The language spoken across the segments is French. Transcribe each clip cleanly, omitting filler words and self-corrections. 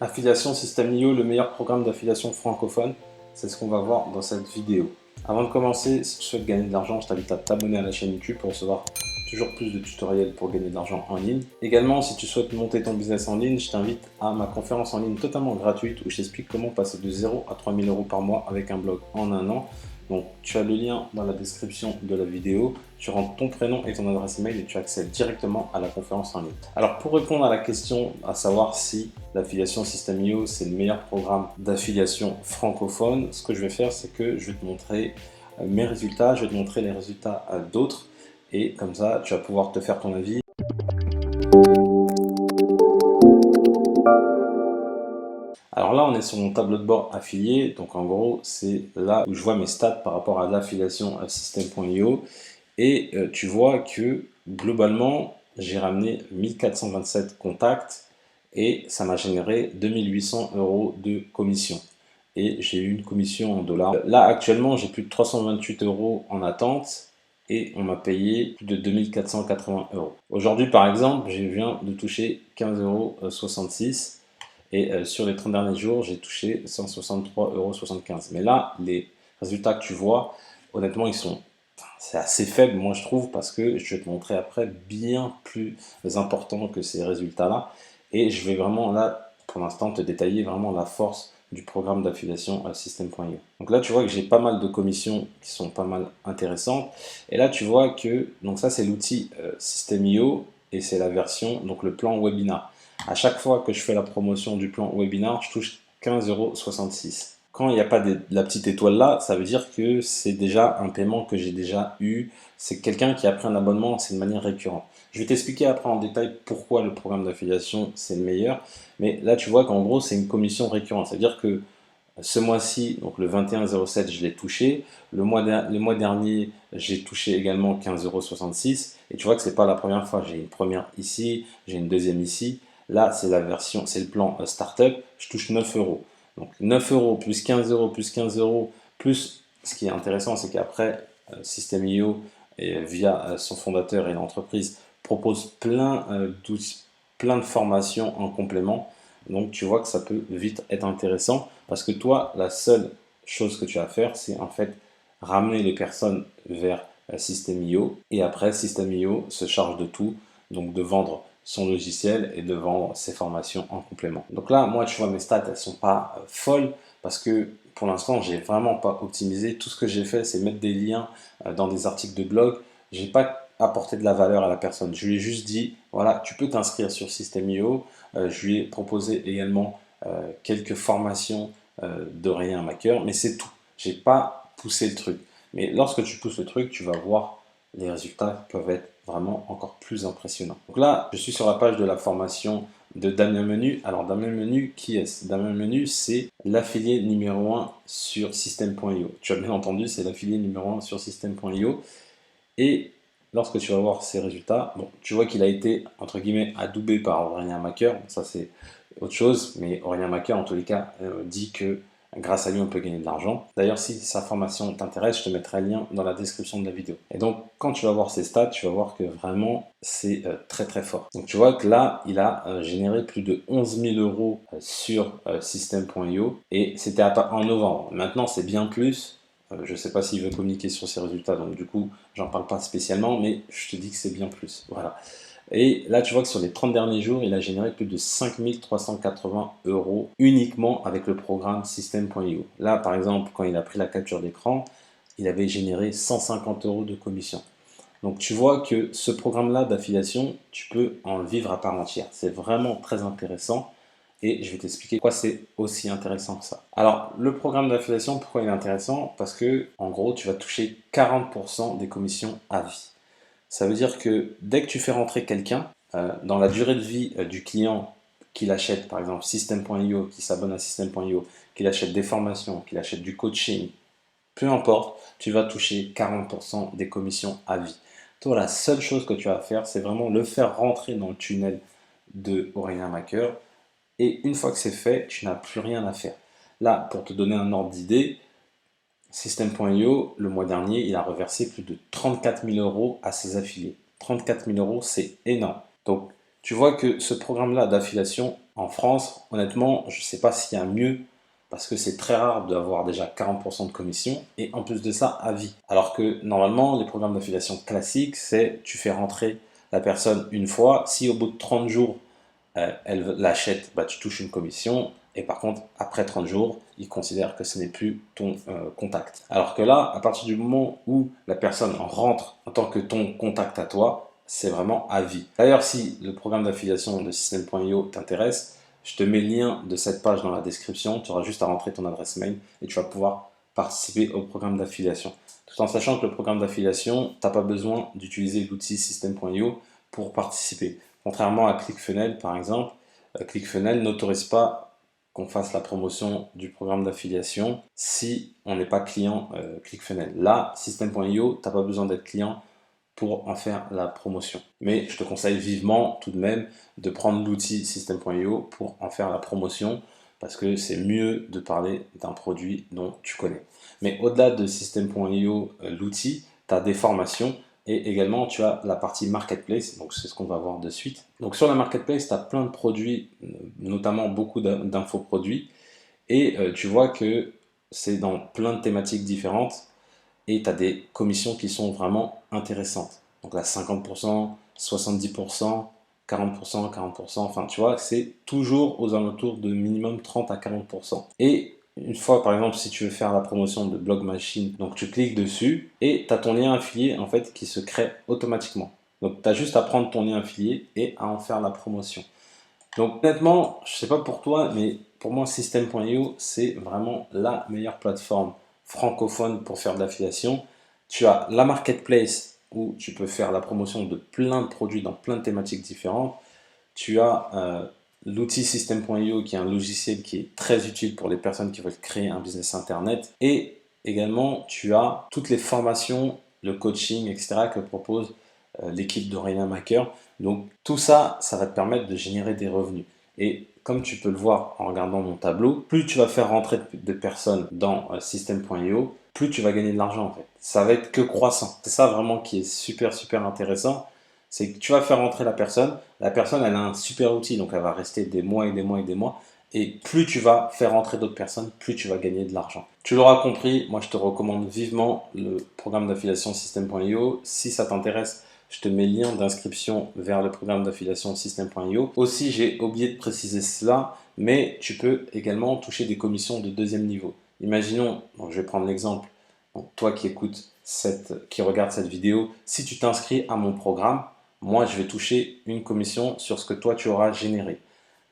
Affiliation System.io, le meilleur programme d'affiliation francophone, c'est ce qu'on va voir dans cette vidéo. Avant de commencer, si tu souhaites gagner de l'argent, je t'invite à t'abonner à la chaîne YouTube pour recevoir toujours plus de tutoriels pour gagner de l'argent en ligne. Également, si tu souhaites monter ton business en ligne, je t'invite à ma conférence en ligne totalement gratuite où je t'explique comment passer de 0 à 3 000 € par mois avec un blog en un an. Donc, tu as le lien dans la description de la vidéo. Tu rentres ton prénom et ton adresse email et tu accèdes directement à la conférence en ligne. Alors, pour répondre à la question, à savoir si l'affiliation System.io c'est le meilleur programme d'affiliation francophone, ce que je vais faire, c'est que je vais te montrer mes résultats, je vais te montrer les résultats d'autres et comme ça, tu vas pouvoir te faire ton avis. Alors là, on est sur mon tableau de bord affilié, donc en gros, c'est là où je vois mes stats par rapport à l'affiliation System.io et tu vois que globalement, j'ai ramené 1427 contacts et ça m'a généré 2800 € de commission. Et j'ai eu une commission en dollars. Là, actuellement, j'ai plus de 328 € en attente et on m'a payé plus de 2480 €. Aujourd'hui, par exemple, je viens de toucher 15,66 € et sur les 30 derniers jours, j'ai touché 163,75 €. Mais là, les résultats que tu vois, honnêtement, c'est assez faible, moi je trouve, parce que je vais te montrer après bien plus important que ces résultats-là. Et je vais vraiment là, pour l'instant, te détailler vraiment la force du programme d'affiliation System.io. Donc là, tu vois que j'ai pas mal de commissions qui sont pas mal intéressantes. Et là, tu vois que, donc ça c'est l'outil System.io et c'est la version, donc le plan webinar. À chaque fois que je fais la promotion du plan webinar, je touche 15,66 €. Quand il n'y a pas de la petite étoile là, ça veut dire que c'est déjà un paiement que j'ai déjà eu. C'est quelqu'un qui a pris un abonnement, c'est de manière récurrente. Je vais t'expliquer après en détail pourquoi le programme d'affiliation c'est le meilleur. Mais là, tu vois qu'en gros, c'est une commission récurrente. C'est-à-dire que ce mois-ci, donc le 21,07, je l'ai touché. Le mois dernier, j'ai touché également 15,66 €. Et tu vois que c'est pas la première fois. J'ai une première ici, j'ai une deuxième ici. Là, c'est la version, c'est le plan Startup. Je touche 9 €. Donc 9 € plus 15 € plus 15 € plus, ce qui est intéressant, c'est qu'après, System.io, via son fondateur et l'entreprise, propose plein d'outils, plein de formations en complément. Donc tu vois que ça peut vite être intéressant parce que toi, la seule chose que tu as à faire, c'est en fait ramener les personnes vers System.io et après System.io se charge de tout, donc de vendre son logiciel et de vendre ses formations en complément. Donc là, moi, tu vois, mes stats, elles sont pas folles parce que pour l'instant, j'ai vraiment pas optimisé. Tout ce que j'ai fait, c'est mettre des liens dans des articles de blog. J'ai pas apporté de la valeur à la personne. Je lui ai juste dit, voilà, tu peux t'inscrire sur System.io. Je lui ai proposé également quelques formations d'Aurélien Maqueur, mais c'est tout. J'ai pas poussé le truc. Mais lorsque tu pousses le truc, tu vas voir les résultats peuvent être vraiment encore plus impressionnants. Donc là, je suis sur la page de la formation de Damien Menu. Alors Damien Menu, qui est-ce? Damien Menu, c'est l'affilié numéro 1 sur System.io. Tu as bien entendu, c'est l'affilié numéro 1 sur System.io. Et lorsque tu vas voir ses résultats, bon, tu vois qu'il a été, entre guillemets, adoubé par Aurélien Maqueur. Ça, c'est autre chose, mais Aurélien Maqueur, en tous les cas, dit que grâce à lui, on peut gagner de l'argent. D'ailleurs, si sa formation t'intéresse, je te mettrai le lien dans la description de la vidéo. Et donc, quand tu vas voir ses stats, tu vas voir que vraiment, c'est très très fort. Donc, tu vois que là, il a généré plus de 11 000 € sur System.io et c'était en novembre. Maintenant, c'est bien plus. Je ne sais pas s'il veut communiquer sur ses résultats, donc du coup, j'en parle pas spécialement, mais je te dis que c'est bien plus. Voilà. Et là, tu vois que sur les 30 derniers jours, il a généré plus de 5 380 € uniquement avec le programme System.io. Là, par exemple, quand il a pris la capture d'écran, il avait généré 150 € de commission. Donc tu vois que ce programme-là d'affiliation, tu peux en vivre à part entière. C'est vraiment très intéressant et je vais t'expliquer pourquoi c'est aussi intéressant que ça. Alors, le programme d'affiliation, pourquoi il est intéressant? Parce que, en gros, tu vas toucher 40% des commissions à vie. Ça veut dire que dès que tu fais rentrer quelqu'un, dans la durée de vie du client qu'il achète, par exemple, System.io, qui s'abonne à System.io, qu'il achète des formations, qu'il achète du coaching, peu importe, tu vas toucher 40% des commissions à vie. Toi, la seule chose que tu as à faire, c'est vraiment le faire rentrer dans le tunnel de Aurélien Maqueur. Et une fois que c'est fait, tu n'as plus rien à faire. Là, pour te donner un ordre d'idée, System.io, le mois dernier, il a reversé plus de 34 000 € à ses affiliés. 34 000 €, c'est énorme. Donc, tu vois que ce programme-là d'affiliation, En France, honnêtement, je ne sais pas s'il y a mieux parce que c'est très rare d'avoir déjà 40% de commission et en plus de ça, à vie. Alors que normalement, les programmes d'affiliation classiques, c'est tu fais rentrer la personne une fois. Si au bout de 30 jours, elle l'achète, bah, tu touches une commission. Et par contre, après 30 jours, ils considèrent que ce n'est plus ton contact. Alors que là, à partir du moment où la personne rentre en tant que ton contact à toi, c'est vraiment à vie. D'ailleurs, si le programme d'affiliation de System.io t'intéresse, je te mets le lien de cette page dans la description. Tu auras juste à rentrer ton adresse mail et tu vas pouvoir participer au programme d'affiliation. Tout en sachant que le programme d'affiliation, tu n'as pas besoin d'utiliser l'outil System.io pour participer. Contrairement à ClickFunnels, par exemple, ClickFunnels n'autorise pas qu'on fasse la promotion du programme d'affiliation si on n'est pas client ClickFunnels. Là, System.io, tu n'as pas besoin d'être client pour en faire la promotion. Mais je te conseille vivement tout de même de prendre l'outil System.io pour en faire la promotion parce que c'est mieux de parler d'un produit dont tu connais. Mais au-delà de System.io, l'outil, tu as des formations et également tu as la partie Marketplace, donc c'est ce qu'on va voir de suite. Donc sur la Marketplace, tu as plein de produits, notamment beaucoup d'infoproduits et tu vois que c'est dans plein de thématiques différentes et tu as des commissions qui sont vraiment intéressantes. Donc là, 50%, 70%, 40%, 40%, enfin tu vois, c'est toujours aux alentours de minimum 30 à 40%. Et une fois, par exemple, si tu veux faire la promotion de Blog Machine, donc tu cliques dessus et tu as ton lien affilié en fait qui se crée automatiquement. Donc tu as juste à prendre ton lien affilié et à en faire la promotion. Donc honnêtement, je sais pas pour toi, mais pour moi System.io c'est vraiment la meilleure plateforme francophone pour faire de l'affiliation. Tu as la marketplace où tu peux faire la promotion de plein de produits dans plein de thématiques différentes. Tu as l'outil System.io qui est un logiciel qui est très utile pour les personnes qui veulent créer un business internet. Et également tu as toutes les formations, le coaching, etc. que propose l'équipe d'Aurélien Maker. Donc tout ça, ça va te permettre de générer des revenus. Et comme tu peux le voir en regardant mon tableau, plus tu vas faire rentrer de personnes dans System.io, plus tu vas gagner de l'argent en fait. Ça va être que croissant. C'est ça vraiment qui est super intéressant. C'est que tu vas faire rentrer la personne elle a un super outil, donc elle va rester des mois et des mois et des mois. Et plus tu vas faire rentrer d'autres personnes, plus tu vas gagner de l'argent. Tu l'auras compris, moi je te recommande vivement le programme d'affiliation System.io. Si ça t'intéresse, je te mets le lien d'inscription vers le programme d'affiliation System.io. Aussi, j'ai oublié de préciser cela, mais tu peux également toucher des commissions de deuxième niveau. Imaginons, donc je vais prendre l'exemple, toi qui écoutes qui regarde cette vidéo, si tu t'inscris à mon programme, moi je vais toucher une commission sur ce que toi tu auras généré.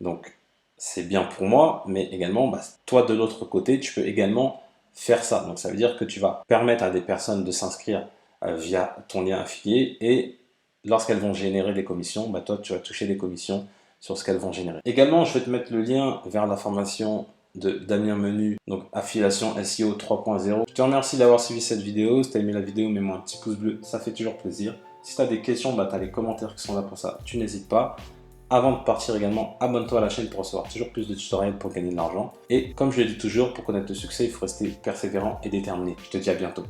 Donc c'est bien pour moi, mais également, toi de l'autre côté, tu peux également faire ça. Donc ça veut dire que tu vas permettre à des personnes de s'inscrire via ton lien affilié et lorsqu'elles vont générer des commissions, toi tu vas toucher des commissions sur ce qu'elles vont générer. Également, je vais te mettre le lien vers la formation de Damien Menu, donc affiliation SEO 3.0. Je te remercie d'avoir suivi cette vidéo. Si tu as aimé la vidéo, mets-moi un petit pouce bleu, ça fait toujours plaisir. Si tu as des questions, tu as les commentaires qui sont là pour ça, tu n'hésites pas. Avant de partir également, abonne-toi à la chaîne pour recevoir toujours plus de tutoriels pour gagner de l'argent. Et comme je le dis toujours, pour connaître le succès, il faut rester persévérant et déterminé. Je te dis à bientôt.